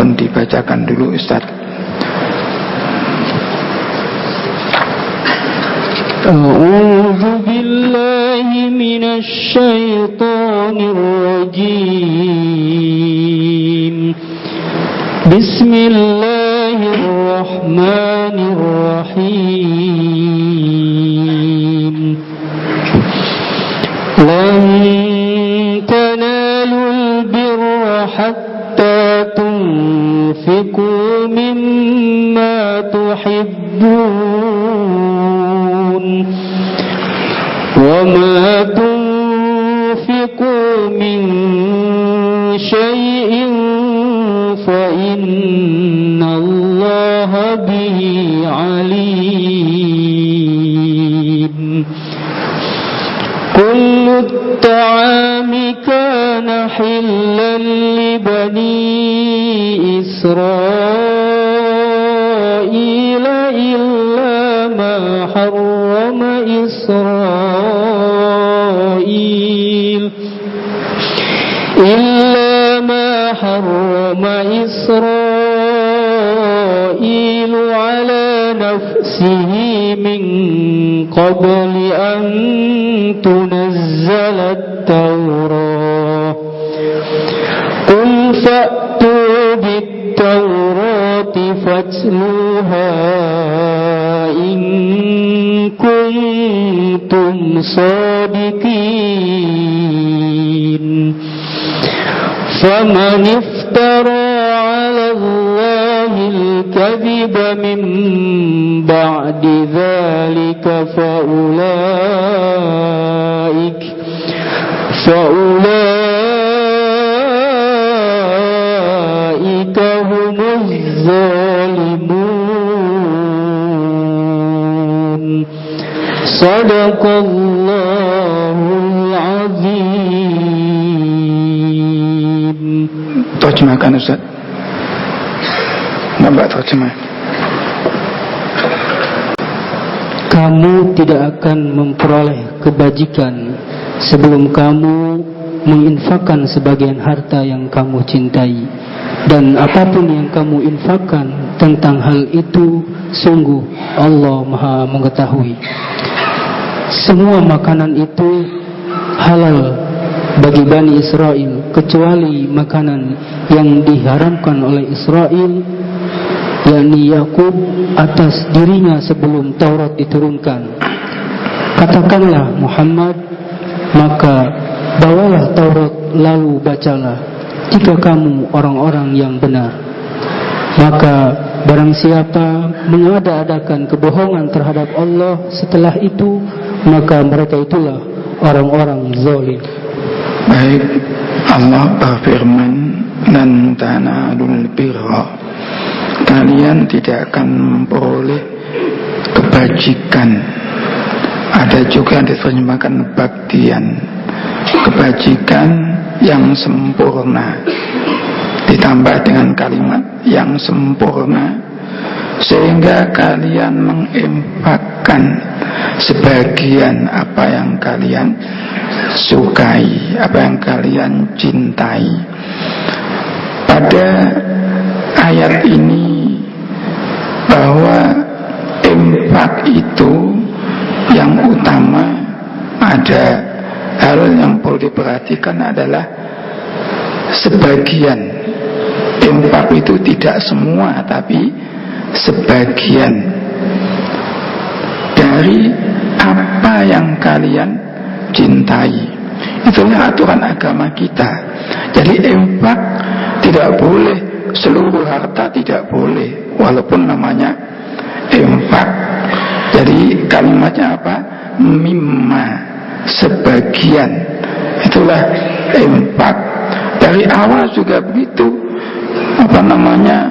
Mohon dibacakan dulu Ustaz. A'udzu billahi minasy syaithanir rajim. Bismillahirrahmanirrahim. Lan tanalul birra hatta tunfiqu mimma tuhibbun wa ma tunfiqu min syai'in fa innallaha bihi alim. Kullu at-ta'ami kana hillan li bani Israila illa ma harrama Israil ala nafsihi min qabli an tunazzala at-Taurah. Qul fa'tu bit-Taurati fatluha in kuntum sadiqin. Faman iftara 'ala Allahi al-kadhiba min ba'di dzalika faulaika humuz zalimun. Shadaqallahul azim. Terjemahkan Ustaz. Nampak terjemah. Kamu tidak akan memperoleh kebajikan sebelum kamu menginfakkan sebagian harta yang kamu cintai, dan apapun yang kamu infakkan tentang hal itu, sungguh Allah Maha mengetahui. Semua makanan itu halal bagi Bani Israel, kecuali makanan yang diharamkan oleh Israel, yakni Yakub atas dirinya sebelum Taurat diturunkan. Katakanlah Muhammad, maka bawalah Taurat lalu bacalah, jika kamu orang-orang yang benar. Maka barang siapa mengada-adakan kebohongan terhadap Allah setelah itu, maka mereka itulah orang-orang zalim. Baik, Allah berfirman, lan tanalul birra, kalian tidak akan memperoleh kebajikan. Ada juga yang diterjemahkan baktian, kebajikan yang sempurna, ditambah dengan kalimat yang sempurna, sehingga kalian menginfakkan sebagian apa yang kalian sukai, apa yang kalian cintai. Pada ayat ini bahwa infak itu yang utama, ada hal yang perlu diperhatikan adalah sebagian. Infak itu tidak semua, tapi sebagian dari apa yang kalian cintai. Itulah aturan agama kita. Jadi infak tidak boleh seluruh harta, tidak boleh, walaupun namanya infak. Jadi kalimatnya apa? Mimma, sebagian. Itulah infak. Dari awal juga begitu. Apa namanya?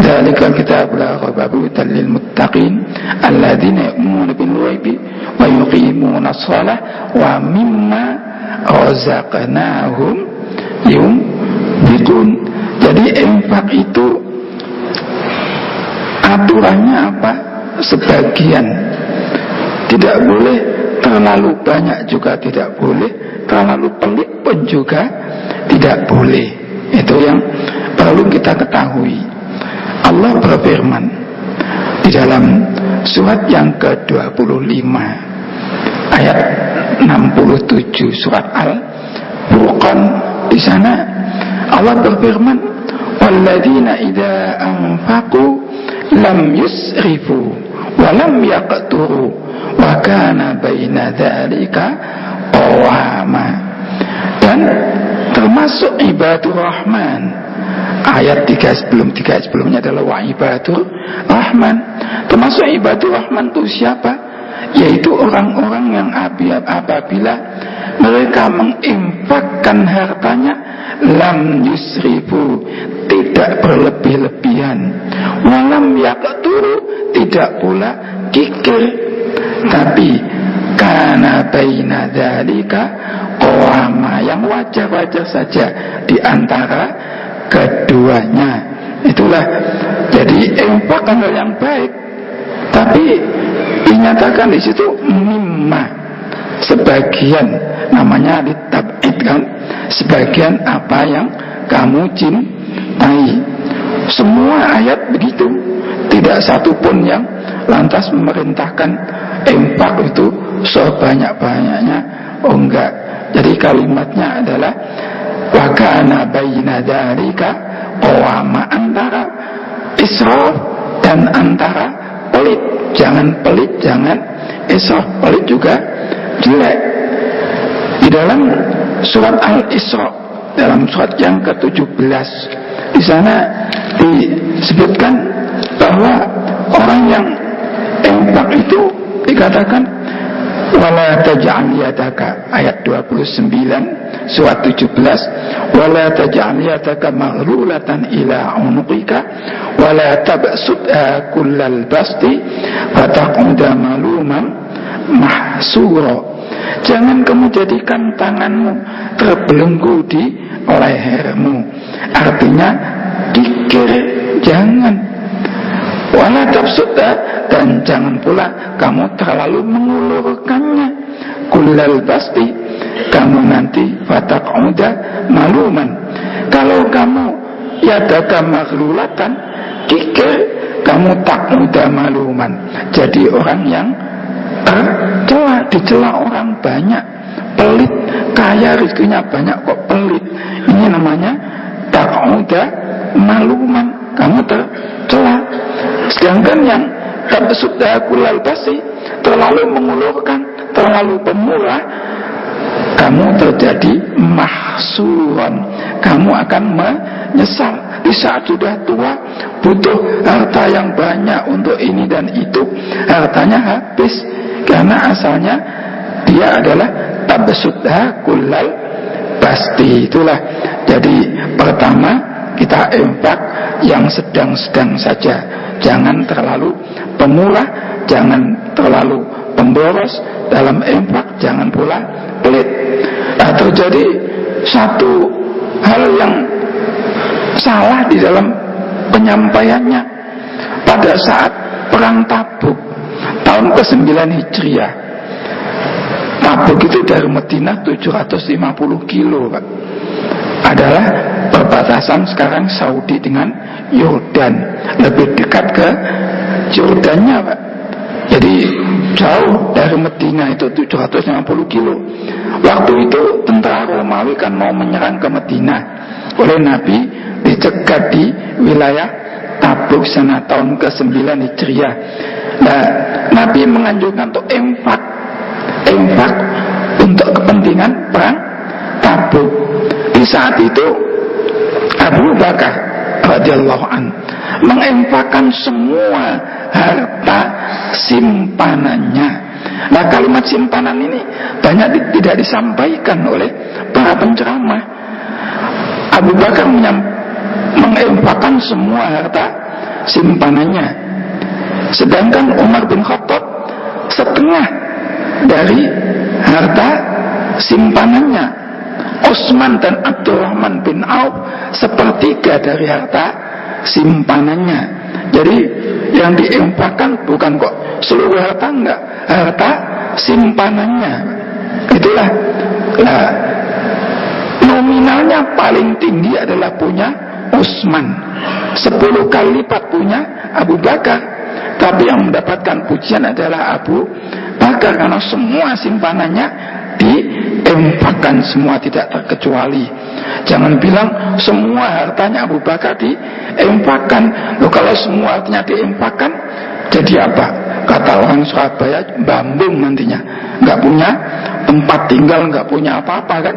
Dzalikal kitabul la raiba fihi hudal lil muttaqin alladzina yu'minuna bil ghaibi wa yuqimuna shalah wa mimma razaqnahum yunfiqun. Jadi infak itu aturannya apa? Sebagian. Tidak boleh terlalu banyak, juga tidak boleh terlalu pelit pun juga tidak boleh. Itu yang perlu kita ketahui, Allah berfirman di dalam surat yang ke-25 ayat 67 surat Al-Furqan. Di sana Allah berfirman, walladzina idza anfaqu lam yusrifu wa lam yaqturu wa kana baina dzalika qawama. Dan termasuk ibadur rahman, ayat 3 sebelumnya adalah wa ibadur rahman. Termasuk ibadur rahman itu siapa? Yaitu orang-orang yang apabila mereka menginfakkan hartanya, lam yusrifu, tidak berlebih-lebihan, walam yaqturu, tidak pula kikir, tapi kana baina dzalika qawama, yang wajar-wajar saja di antara keduanya. Itulah jadi infak hal yang baik, tapi dinyatakan di situ mimma, sebagian, namanya ditab'id kan, sebagian apa yang kamu cintai. Semua ayat begitu, tidak satu pun yang lantas memerintahkan infak itu sebanyak-banyaknya. Oh enggak. Jadi kalimatnya adalah wa kana baina dzalika qawama, antara israf dan antara pelit. Jangan pelit, jangan israf. Pelit juga jelek. Di dalam surat Al-Isra, dalam surat yang ke-17, di sana disebutkan bahwa orang yang infak itu dikatakan wala taj'al yadaka, ayat 29 surat 17, wala taj'al yadaka maghlulatan ila unuqika wala tabsutha kullal basti fataq'uda maluman mahsura. Jangan kamu jadikan tanganmu terbelenggu di lehermu, artinya kikir, jangan. Wala tabsutha, dan jangan pula kamu terlalu mengulurkannya, kullal basti, kamu nanti fataq'uda maluman. Kalau kamu yadaka maghlulatan, kikir, kamu taq'uda maluman, jadi orang yang tercela, dicela orang banyak, pelit, kaya rezekinya banyak kok pelit. Ini namanya taq'uda maluman, kamu tercela. Sedangkan yang tabsutha kullal basti, terlalu mengulurkan, terlalu pemurah, kamu terjadi mahsuran, kamu akan menyesal. Di saat sudah tua, butuh harta yang banyak untuk ini dan itu, hartanya habis, karena asalnya dia adalah tabsutha kullal basti. Itulah. Jadi pertama, kita infak yang sedang-sedang saja, jangan terlalu pemurah, jangan terlalu pemboros dalam infak, jangan pula pelit. Nah, terjadi satu hal yang salah di dalam penyampaiannya pada saat perang Tabuk tahun ke-9 Hijriah. Tabuk itu dari Madinah 750 kilo, Pak. Adalah perbatasan sekarang Saudi dengan Yordan, lebih dekat ke Jordannya, Pak. Jadi jauh dari Madinah itu 750 kilo. Waktu itu tentara Romawi kan mau menyerang ke Madinah, oleh Nabi dicegat di wilayah Tabuk sana tahun ke-9 Hijriah. Nah, Nabi menganjurkan untuk infak untuk kepentingan perang Tabuk. Di saat itu Abu Bakar radhiyallahu an menginfakkan semua harta simpanannya. Nah, kalimat simpanan ini banyak tidak disampaikan oleh para penceramah. Abu Bakar menginfakkan semua harta simpanannya, sedangkan Umar bin Khattab setengah dari harta simpanannya. Utsman dan Abdurrahman bin Auf sepertiga dari harta simpanannya. Jadi yang diinfakkan bukan kok seluruh harta, enggak, harta simpanannya. Itulah. Nah, nominalnya paling tinggi adalah punya Utsman, 10 kali lipat punya Abu Bakar. Tapi yang mendapatkan pujian adalah Abu Bakar, karena semua simpanannya diinfakkan, semua tidak terkecuali. Jangan bilang semua hartanya Abu Bakar diinfakkan. Loh, kalau semua hartanya diinfakkan, jadi apa? Kata orang Surabaya, bambung nantinya, nggak punya tempat tinggal, nggak punya apa-apa kan.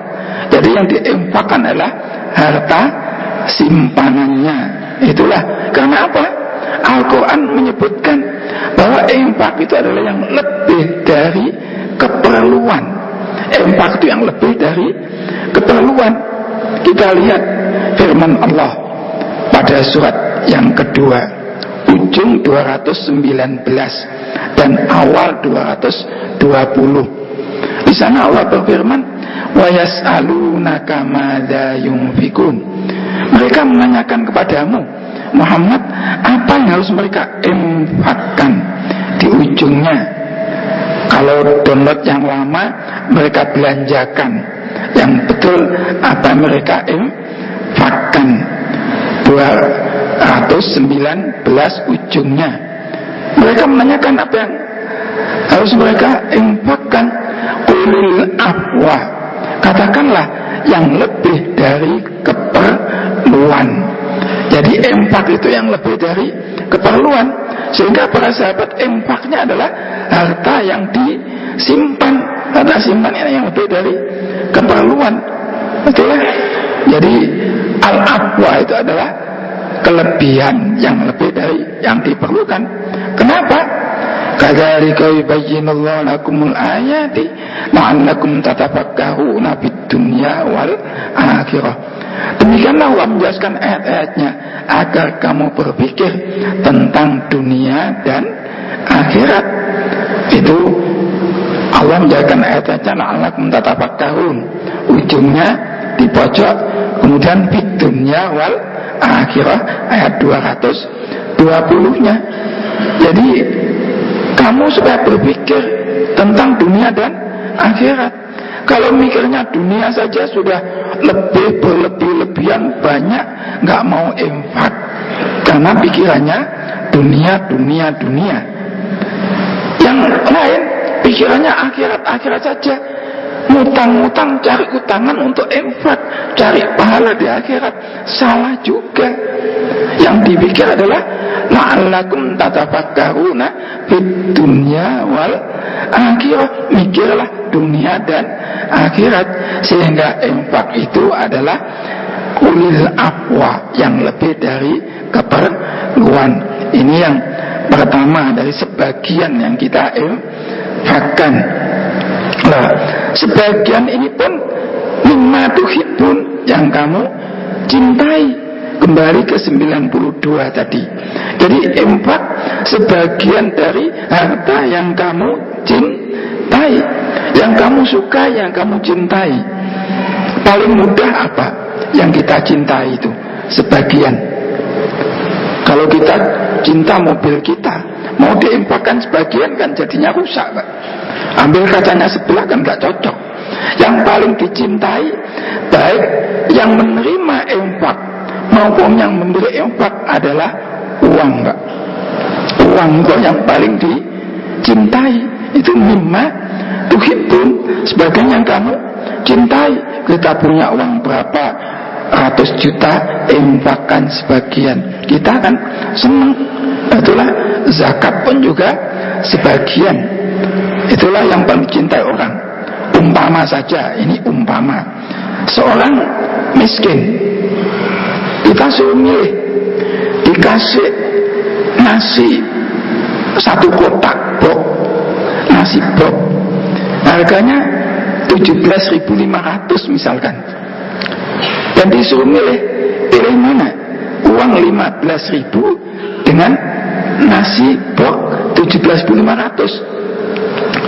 Jadi yang diinfakkan adalah harta simpanannya. Itulah karena apa? Al-Quran menyebutkan bahwa infak itu adalah yang lebih dari keperluan. Infak itu yang lebih dari keperluan. Kita lihat firman Allah pada surat yang kedua, ujung 219 dan awal 220. Di sana Allah berfirman, wa yas'alunaka madza yunfikun. Mereka menanyakan kepadamu Muhammad, apa yang harus mereka infakkan. Di ujungnya, kalau download yang lama mereka belanjakan, yang betul apa mereka infakkan. 219 ujungnya, mereka menanyakan apa yang harus mereka infakkan. Qulil afwa, katakanlah yang lebih dari keperluan. Jadi infak itu yang lebih dari keperluan. Sehingga para sahabat infaknya adalah harta yang disimpan. Harta simpan ini yang lebih dari keperluan. Betul ya? Jadi al-afwa itu adalah kelebihan yang lebih dari yang diperlukan. Kenapa? Kadzalika yubayyinullahu lakumul ayati la'allakum tatafakkaruna fid dunya wal akhirah. Demikianlah Allah menjelaskan ayat-ayatnya agar kamu berpikir tentang dunia dan akhirat. Itu Allah menjelaskan ayat-ayatnya la'allakum tatafakkarun. Ujungnya di pojok, kemudian fid dunya wal akhirah ayat 220-nya. Jadi kamu supaya berpikir tentang dunia dan akhirat. Kalau mikirnya dunia saja sudah berlebih-lebihan banyak, nggak mau infak karena pikirannya dunia. Yang lain pikirannya akhirat saja. Ngutang-ngutang, cari utangan untuk infak, cari pahala di akhirat. Salah juga. Yang dipikir adalah la'allakum tatafakkaruna fid dunya wal akhirah. Mikirlah dunia dan akhirat. Sehingga infak itu adalah ulil afwa, yang lebih dari keperluan. Ini yang pertama dari sebagian yang kita infakkan. Nah, sebagian ini pun mimma tuhibbun, yang kamu cintai. Kembali ke 92 tadi. Jadi infak sebagian dari harta yang kamu cintai, yang kamu suka, yang kamu cintai. Paling mudah apa yang kita cintai itu? Sebagian. Kalau kita cinta mobil kita, mau diinfakkan sebagian kan jadinya rusak, Pak. Ambil kacanya sebelah kan gak cocok. Yang paling dicintai, baik yang menerima infak maupun yang memberi infak, adalah uang, Pak. Uang kok yang paling dicintai. Itu mimma tuhibbun, sebagian yang kamu cintai. Kita punya uang berapa ratus juta, infakkan sebagian. Kita kan senang. Itulah zakat pun juga sebagian. Itulah yang paling dicintai orang. Umpama saja, ini umpama seorang miskin, kita suruh milih, dikasih nasi 1 kotak box, nasi box, harganya 17.500 misalkan, dan disuruh milih mana? Uang 15.000 dengan nasi box 17.500.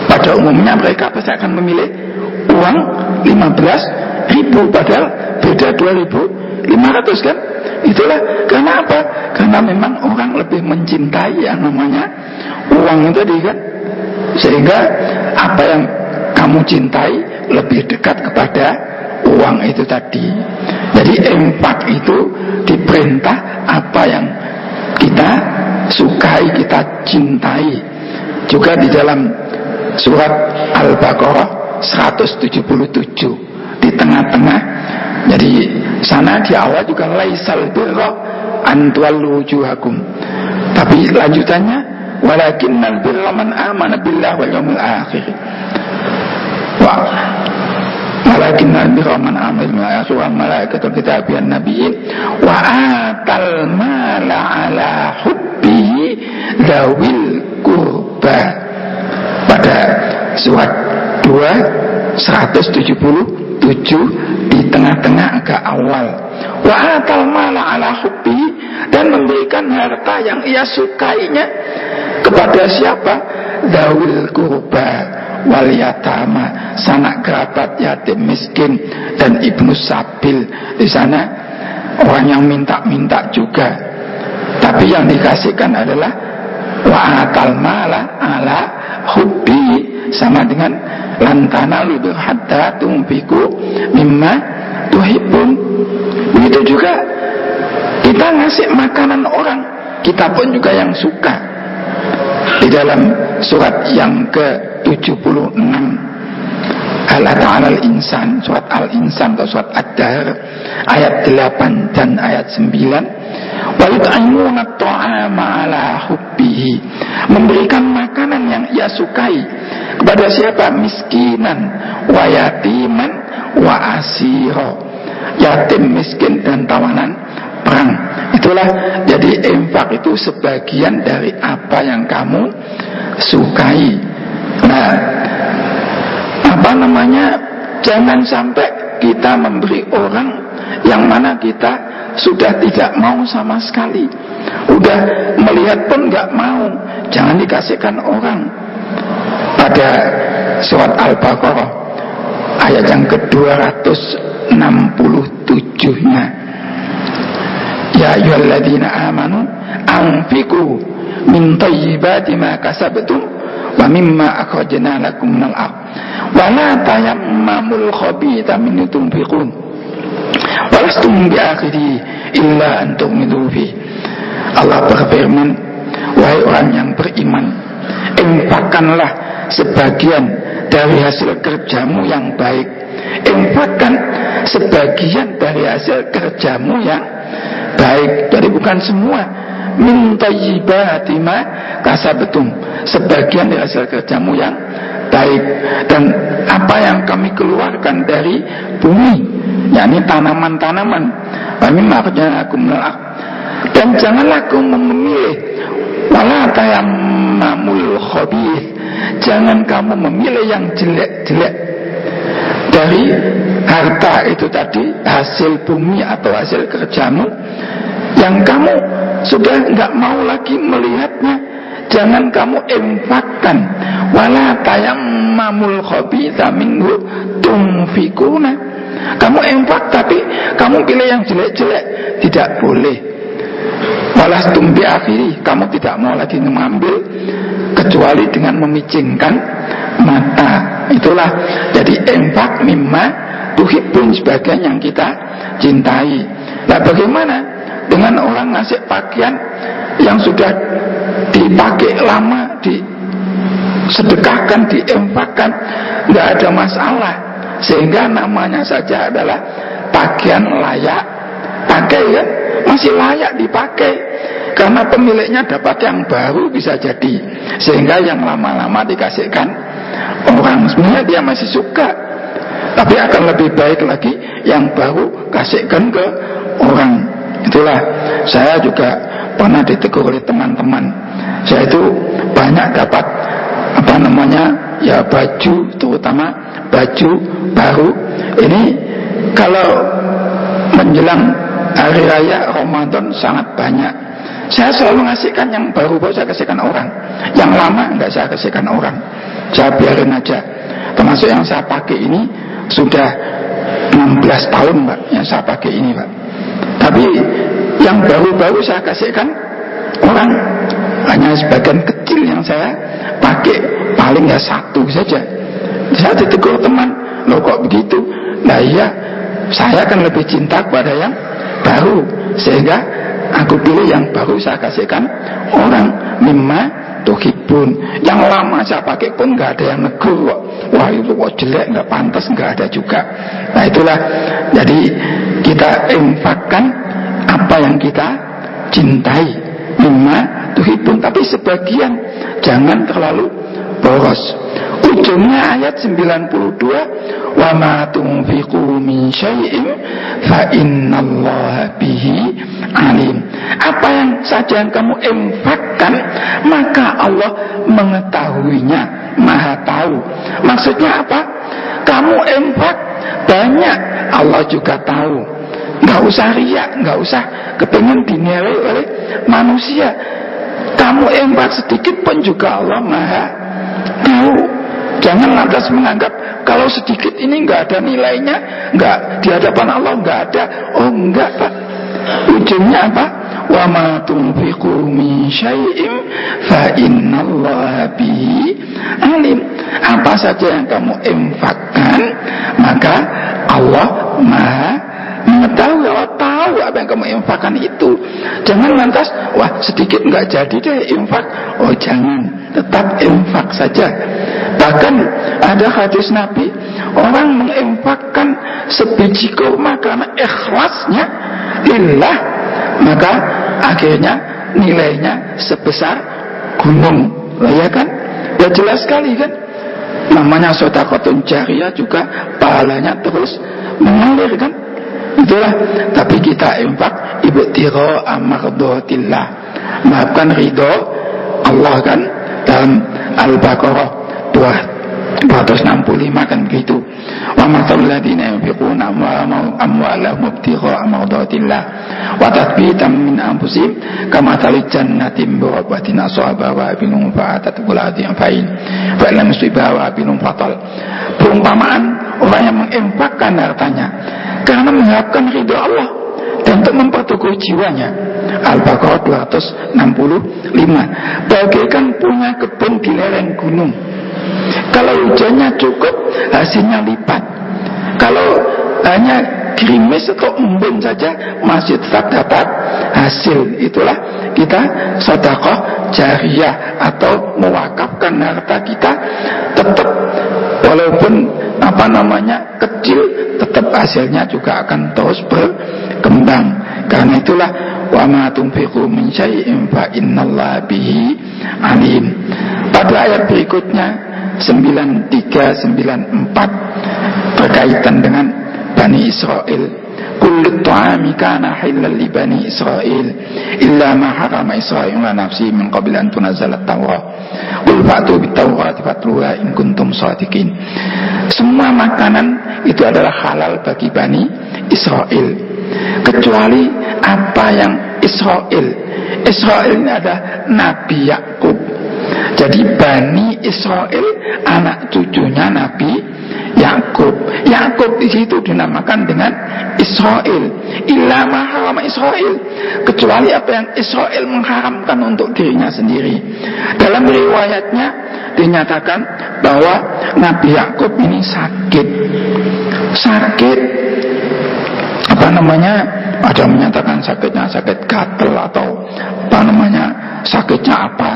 Pada umumnya mereka pasti akan memilih uang 15.000, padahal beda 2.500 kan. Itulah karena apa? Karena memang orang lebih mencintai yang namanya uang itu tadi kan. Sehingga apa yang kamu cintai lebih dekat kepada uang itu tadi. Jadi infak itu diperintah apa yang kita sukai, kita cintai. Juga di dalam surat Al-Baqarah 177 di tengah-tengah. Jadi sana di awal juga laisal birra an tuwallu wujuhakum. Tapi lanjutannya walakinnal birra man amana billahi wal yawmil akhir. Walakinnal birra man amana billahi wal malaikatil kitabi wan nabiyyin wa atal mala ala hubbihi dzawil qurba. Pada surat 2 177 di tengah-tengah agak awal. Wa atal mala ala hubbihi, dan memberikan harta yang ia sukainya kepada siapa? Dzawil qurba wal yatama, sanak kerabat, yatim miskin, dan ibnu sabil. Di sana orang yang minta-minta juga, tapi yang dikasihkan adalah wa atal mala ala hubbi, sama dengan lantana luber hatta tumpiku mimma tuhibbun. Begitu juga kita ngasih makanan orang, kita pun juga yang suka. Di dalam surat yang ke-76 Allah Ta'ala Al-Insan, surat Al-Insan atau surat Ad-Dahr ayat 8 dan ayat 9, wa yut'imuna at-ta'ama ala hubbihi, memberikan makanan yang ia sukai kepada siapa? Miskinan wa yatiman wa asira, yatim, miskin, dan tawanan perang. Itulah, jadi infak itu sebagian dari apa yang kamu sukai. Nah, jangan sampai kita memberi orang yang mana kita sudah tidak mau sama sekali, udah melihat pun gak mau, jangan dikasihkan orang. Pada surat Al-Baqarah ayat yang ke-267-nya, ya ayyuhalladzina amanu anfiqu min thayyibati ma kasabtum wa mimma akhrajna lakum minal ardh wa la tayammamul khabitha minhu tunfiqun wa lastum biakhidhi illa an tu'minu fi. Allah berfirman, wahai orang yang beriman, infakkanlah sebagian dari hasil kerjamu yang baik. Infakkan sebagian dari hasil kerjamu yang baik. Jadi bukan semua. Min thayyibati ma kasabtum, sebagian dari hasil kerjamu yang baik. Dan apa yang kami keluarkan dari bumi, yakni tanaman-tanaman. Wa mimma akhrajnakum minal ardh. Dan janganlah kamu memilih wala tayammamul khabith, jangan kamu memilih yang jelek-jelek dari harta itu tadi, hasil bumi atau hasil kerjamu yang kamu sudah enggak mau lagi melihatnya. Jangan kamu infakkan. Wala tayammamul khabitha minhu tunfikuna, kamu infak tapi kamu pilih yang jelek-jelek, tidak boleh. Walastum biakhiri, kamu tidak mau lagi mengambil kecuali dengan memicingkan mata. Itulah jadi infak mimma tuhibbun, sebagian yang kita cintai. Nah, bagaimana dengan orang ngasih pakaian yang sudah dipakai lama, disedekahkan, diinfakkan, nggak ada masalah, sehingga namanya saja adalah pakaian layak pakai, kan? Masih layak dipakai karena pemiliknya dapat yang baru bisa jadi, sehingga yang lama-lama dikasihkan orang. Sebenarnya dia masih suka, tapi akan lebih baik lagi yang baru kasihkan ke orang. Itulah, saya juga pernah ditegur oleh teman-teman. Saya itu banyak dapat ya baju, terutama baju baru. Ini kalau menjelang hari raya Ramadan sangat banyak. Saya selalu ngasihkan yang baru-baru, saya kasihkan orang. Yang lama enggak saya kasihkan orang, saya biarin aja. Termasuk yang saya pakai ini sudah 16 tahun, Pak, yang saya pakai ini, Pak. Tapi yang baru-baru saya kasihkan orang. Hanya sebagian kecil yang saya pakai, paling ya satu saja. Saya ditegur teman, loh kok begitu? Nah iya, saya akan lebih cinta kepada yang baru, sehingga aku pilih yang baru saya kasihkan orang. Mimma tuhibun, yang lama saya pakai pun nggak ada yang negur kok, wah itu kok jelek, nggak pantas, nggak ada juga. Nah itulah, jadi kita infakkan apa yang kita cintai, mimma tuhibun, tapi sebagian, jangan terlalu boros. Ujungnya ayat 92, wa ma tunfiqu min syai'in fa innallaha bihi alim. Apa yang saja yang kamu infakkan, maka Allah mengetahuinya, maha tahu. Maksudnya apa? Kamu infak banyak, Allah juga tahu. Nggak usah riak, nggak usah kepengen dinilai oleh manusia. Kamu infak sedikit pun juga Allah maha tahu. Jangan lantas menganggap kalau sedikit ini nggak ada nilainya, nggak di hadapan Allah nggak ada. Oh enggak Pak. Ujungnya apa? Wa ma tunfiqu min syai'in fa innallaha bihi alim. Apa saja yang kamu infakkan, maka Allah maha mengetahui, Allah tahu apa yang kamu infakkan itu. Jangan lantas, wah sedikit nggak jadi deh infak. Oh jangan, tetap infak saja. Bahkan ada hadis Nabi, orang menginfakkan sebiji kurma karena ikhlasnya lillah, maka akhirnya nilainya sebesar gunung. Ya kan? Ya jelas sekali kan? Namanya sedekahun jariyah juga pahalanya terus mengalir kan? Itulah. Tapi kita infak ibtigha amardhatillah, maafkan ridho Allah kan, dalam Al-Baqarah 265 kan begitu. Wa matalul ladina yunfiquna amwalahum ibtigha amradatillah wa tathbitan min anfusihim kamathali jannatin biwabatin asaba wa binum fa'atat qulatin fa'in fa lam yusibha wa binum fatal. Perumpamaan orang yang menginfakkan hartanya karena mengharapkan ridha Allah dan untuk memperteguh jiwanya. Al-Baqarah 265. Bagaikan punya kebun di lereng gunung. Kalau hujannya cukup, hasilnya lipat. Kalau hanya gerimis atau embun saja, masih tetap dapat hasil. Itulah kita sedekah jariyah atau mewakafkan harta kita, tetap walaupun kecil, tetap hasilnya juga akan terus berkembang. Karena itulah wa ma tunfiqu min syai'in fa innallaha bihi alim. Pada ayat berikutnya 93-94 berkaitan dengan Bani Israel. Kullu ta'ami kana halal li Bani Israel illa ma harama Israel ala nafsihi min qabl an tunazzala at-Taurah. Qul fa'tu bit-Taurati fatluha in kuntum shadiqin. Semua makanan itu adalah halal bagi Bani Israel, kecuali apa yang Israel. Israel ini adalah Nabi Yakub. Jadi Bani Israel anak cucunya Nabi Yakub. Yakub di situ dinamakan dengan Israel. Illa ma harama Israel, kecuali apa yang Israel mengharamkan untuk dirinya sendiri. Dalam riwayatnya dinyatakan bahwa Nabi Yakub ini sakit. Ada menyatakan sakitnya sakit gatel atau sakitnya apa.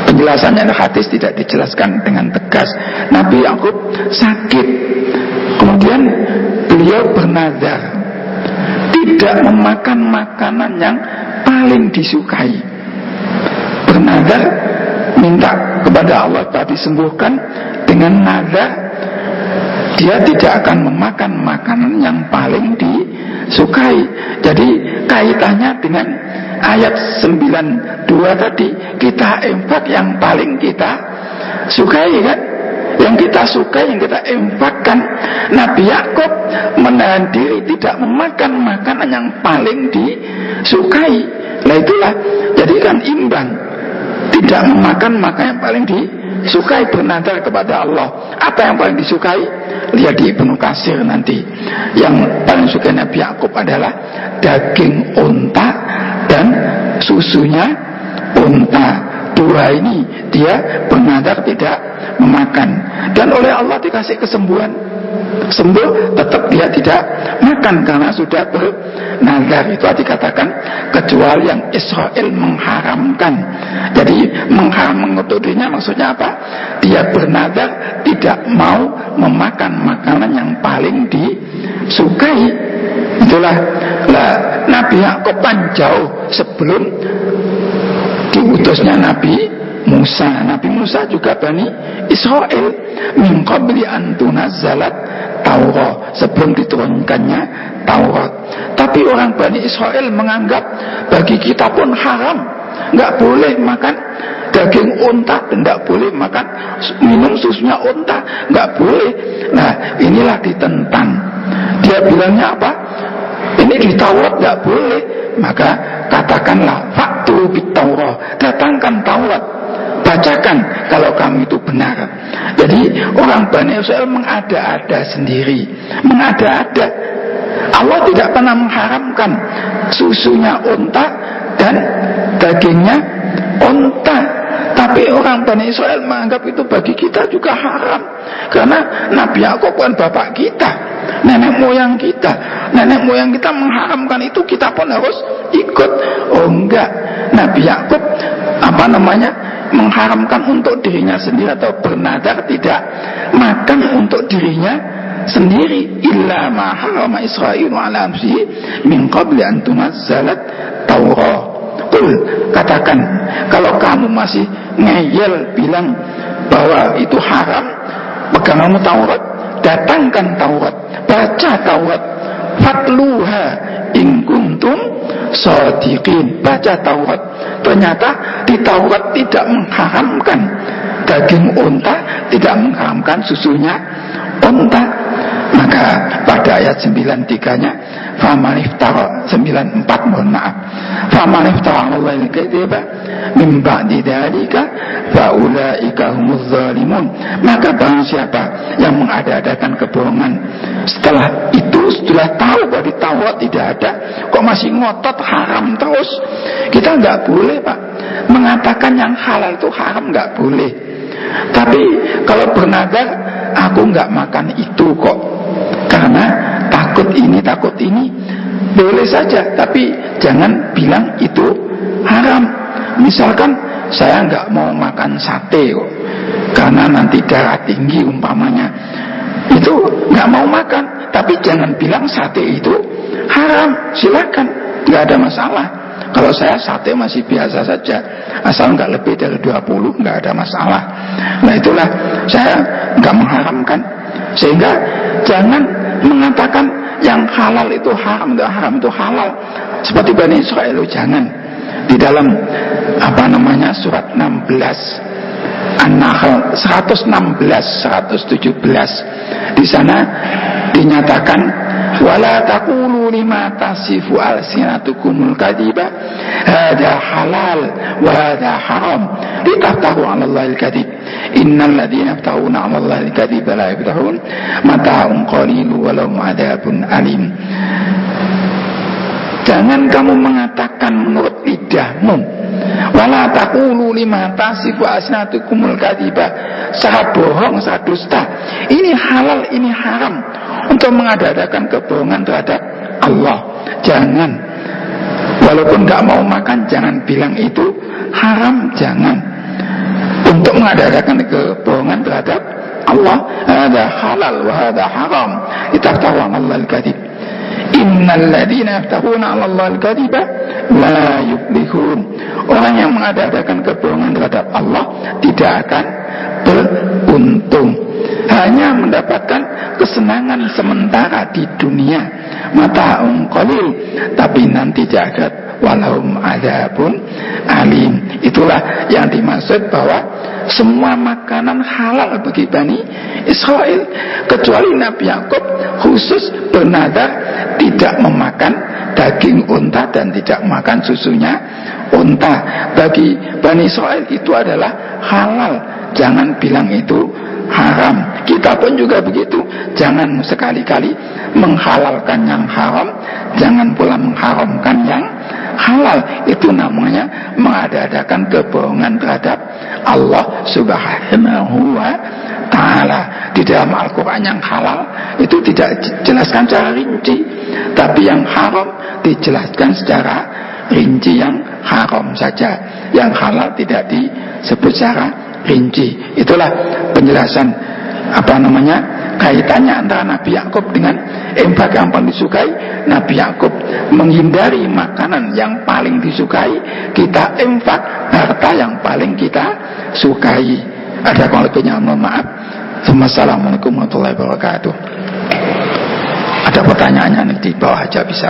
Penjelasannya di hadis tidak dijelaskan dengan tegas. Nabi Yakub sakit, kemudian beliau bernazar tidak memakan makanan yang paling disukai. Bernazar minta kepada Allah tadi disembuhkan dengan nazar dia tidak akan memakan makanan yang paling disukai. Jadi kaitannya dengan ayat 92 tadi, kita infak yang paling kita sukai kan, yang kita sukai, yang kita infakkan. Nabi Yakub menahan diri tidak memakan makanan yang paling disukai. Nah itulah, jadikan imbang, tidak memakan makanan yang paling disukai, bernazar kepada Allah. Apa yang paling disukai? Lihat di Ibnu Katsir nanti. Yang paling suka Nabi Yakub adalah daging unta dan susunya unta. Dua ini dia bernazar tidak memakan, dan oleh Allah dikasih kesembuhan. sembuh tetap dia tidak makan karena sudah bernazar. Itu dikatakan kecuali yang Israel mengharamkan. Jadi mengutudinya maksudnya apa? Dia bernazar tidak mau memakan makanan yang paling disukai. Itulah Nabi Yakub kan jauh sebelum diutusnya Nabi Musa. Nabi Musa juga Bani Israel min qabli an tunazzalat Taurat, sebelum diturunkannya Taurat. Tapi orang Bani Israel menganggap bagi kita pun haram, nggak boleh makan daging unta, nggak boleh makan minum susunya unta, nggak boleh. Nah inilah ditentang. Dia bilangnya apa? Ini di Taurat nggak boleh. Maka katakanlah faktu bit Taurat, datangkan Taurat, bacakan kalau kamu itu benar. Jadi orang Bani Israel mengada-ada sendiri, mengada-ada. Allah tidak pernah mengharamkan susunya unta dan dagingnya unta, tapi orang Bani Israel menganggap itu bagi kita juga haram. Karena Nabi Yakub kan bapak kita, nenek moyang kita. Nenek moyang kita mengharamkan itu, kita pun harus ikut. Oh enggak, Nabi Yakub mengharamkan untuk dirinya sendiri atau bernadar tidak makan untuk dirinya sendiri. Illa ma harama Isra'ilu ala nafsihi min qabli an tunazzalat Taurat. Katakan, kalau kamu masih ngeyel bilang bahwa itu haram, peganganmu Taurat, datangkan Taurat, baca Taurat, fatluha in kuntum shadiqin, baca Taurat. Ternyata di Taurat tidak mengharamkan daging unta, tidak mengharamkan susunya unta. Maka pada ayat 93-nya faman iftara 94, mohon maaf, faman iftara Allahi al-kadhiba min ba'di dzalika fa ulaika humuz zalimun. Maka barang siapa yang mengada-adakan kebohongan setelah itu, setelah tahu bahwa di Taurat tidak ada, kok masih ngotot haram terus. Kita nggak boleh Pak mengatakan yang halal itu haram, nggak boleh. Tapi kalau bernadar, aku nggak makan itu kok karena takut ini, boleh saja, tapi jangan bilang itu haram. Misalkan saya nggak mau makan sate kok karena nanti darah tinggi umpamanya, itu nggak mau makan, tapi jangan bilang sate itu haram. Silakan, nggak ada masalah. Kalau saya sate masih biasa saja, asal nggak lebih dari 20, nggak ada masalah. Nah itulah saya nggak mengharamkan. Sehingga jangan mengatakan yang halal itu haram, haram itu halal. Seperti Bani Israel, jangan. Di dalam surat 16 An-Nahl 116 117, di sana dinyatakan wala taqulu lima tasifu alsinatukumul kadhiba hada halal wa hada haram litaftaru 'ala Allahil kadhib innal ladzina yaftaruna 'ala Allahil kadhiba la yaftarun mata'un qalilun wa lahum 'adzabun alim. Jangan kamu mengatakan menurut lidahmu, wala taqulu lima tasifu alsinatukumul kadhiba, sangat bohong, sangat dusta, ini halal, ini haram, untuk mengadakan kebohongan terhadap Allah. Jangan. Walaupun gak mau makan, jangan bilang itu haram, jangan. Untuk mengadakan kebohongan terhadap Allah, ada halal wa ada haram, itaftaru 'ala Allahil kadhib innal ladzina yaftaruna 'ala Allahil kadhiba la yuflihun. Orang yang mengadakan kebohongan terhadap Allah tidak akan beruntung, hanya mendapatkan kesenangan sementara di dunia, mata'un qalil, tapi nanti jagat walahum adzabun alim. Itulah yang dimaksud bahwa semua makanan halal bagi Bani Israel, kecuali Nabi Yakub khusus bernadar tidak memakan daging unta dan tidak makan susunya unta. Bagi Bani Israel itu adalah halal, jangan bilang itu haram. Kita pun juga begitu, jangan sekali-kali menghalalkan yang haram, jangan pula mengharamkan yang halal, itu namanya mengada-adakan kebohongan terhadap Allah Subhanahu wa Ta'ala. Di dalam Al-Quran yang halal itu tidak dijelaskan secara rinci, tapi yang haram dijelaskan secara rinci, yang haram saja, yang halal tidak disebut secara rinci. Itulah penjelasan kaitannya antara Nabi Yakub dengan infak yang paling disukai. Nabi Yakub menghindari makanan yang paling disukai, kita infak harta yang paling kita sukai. Ada kalau lebihnya, mohon maaf. Assalamualaikum warahmatullahi wabarakatuh. Ada pertanyaannya di bawah aja bisa.